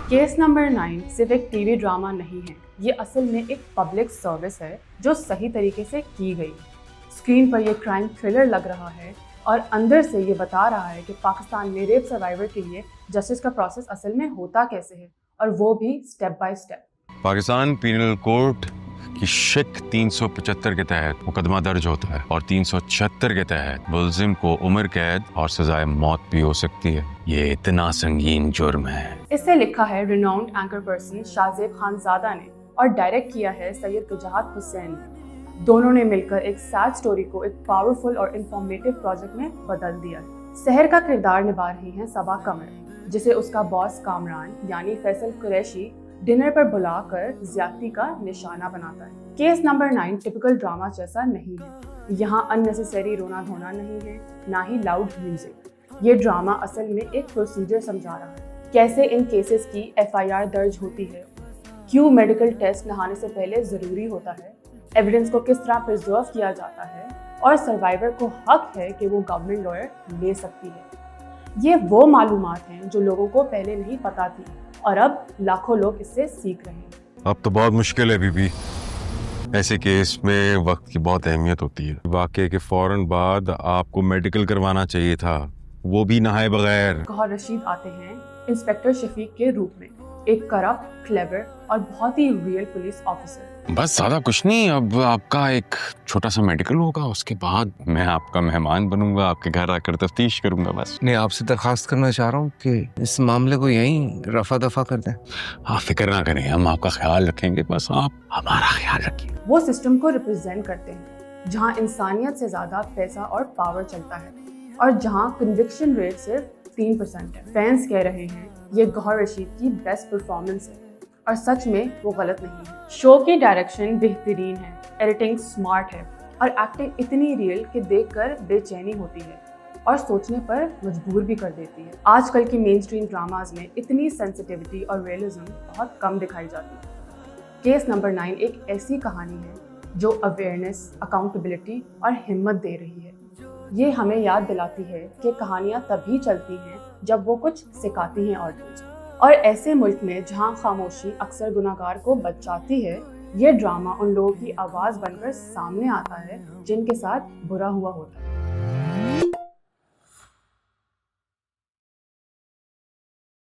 Case number 9 सिर्फ एक TV drama नहीं है, ये असल में एक पब्लिक सर्विस है जो सही तरीके से की गई। स्क्रीन पर ये क्राइम थ्रिलर लग रहा है और अंदर से ये बता रहा है कि पाकिस्तान में रेप सर्वाइवर के लिए जस्टिस का प्रोसेस असल में होता कैसे है, और वो भी step by step. Pakistan Penal Code की शिक 375 के तहत मुकदमा दर्ज होता है और 376 के तहत मुलजिम को उम्र कैद और सजाए मौत भी हो सकती है। ये इतना संगीन जुर्म है। इसे लिखा है renowned anchor person Shahzeb Khanzada ने और डायरेक्ट किया है सैयद गुजरात हुसैन ने। दोनों ने मिलकर एक सैड स्टोरी को एक पावरफुल और इंफॉर्मेटिव प्रोजेक्ट में बदल दिया है। सहर का किरदार निभा रही हैं सबा कमर, जिसे उसका बॉस कामरान यानी फैसल कुरैशी डिनर पर बुलाकर ज्यादती का निशाना बनाता है। केस नंबर 9 टिपिकल ड्रामा जैसा नहीं है। यहाँ अननेसेसरी रोना धोना नहीं है, ना ही लाउड म्यूजिक। ये ड्रामा असल में एक प्रोसीजर समझा रहा है, कैसे इन केसेस की FIR दर्ज होती है, क्यों मेडिकल टेस्ट नहाने से पहले जरूरी होता है, एविडेंस को किस तरह प्रिजर्व किया जाता है, और सर्वाइवर को हक है कि वो गवर्नमेंट लॉयर ले सकती है। ये वो मालूमात हैं जो लोगों को पहले नहीं पता थी और अब लाखों लोग इससे सीख रहे हैं। अब तो बहुत मुश्किल है बीबी। ऐसे केस में वक्त की बहुत अहमियत होती है। वाकये के फौरन बाद आपको मेडिकल करवाना चाहिए था, वो भी नहाए बगैर। गौहर रशीद आते हैं इंस्पेक्टर शफीक के रूप में, एक करप्ट, क्लेवर और बहुत ही रियल पुलिस ऑफिसर। बस ज्यादा कुछ नहीं, अब आपका एक छोटा सा मेडिकल होगा, उसके बाद मैं आपका मेहमान बनूंगा, आपके घर आकर तफ्तीश करूंगा। बस नहीं, आपसे दरखास्त करना चाह रहा हूँ कि इस मामले को यहीं रफा दफा कर दें। आप फिक्र ना करें, हम आपका ख्याल रखेंगे, बस आप हमारा ख्याल रखिए। वो सिस्टम को रिप्रेजेंट करते हैं जहाँ इंसानियत से ज्यादा पैसा और पावर चलता है, और जहाँ कन्विक्शन रेट सिर्फ 3% है। फैंस कह रहे हैं ये गौहर रशीद की बेस्ट परफॉर्मेंस है, और सच में वो गलत नहीं है। शो की डायरेक्शन बेहतरीन है, एडिटिंग स्मार्ट है, और एक्टिंग इतनी रियल कि देखकर बेचैनी होती है और सोचने पर मजबूर भी कर देती है। आजकल की मेन स्ट्रीम ड्रामाज में इतनी सेंसिटिविटी और रियलिज्म बहुत कम दिखाई जाती है। केस नंबर 9 एक ऐसी कहानी है जो अवेयरनेस, अकाउंटेबिलिटी और हिम्मत दे रही है। ये हमें याद दिलाती है कि कहानियाँ तभी चलती हैं जब वो कुछ सिखाती हैं ऑडियंस को। और ऐसे मुल्क में जहाँ खामोशी अक्सर गुनाहगार को बचाती है, ये ड्रामा उन लोगों की आवाज़ बनकर सामने आता है जिनके साथ बुरा हुआ होता है।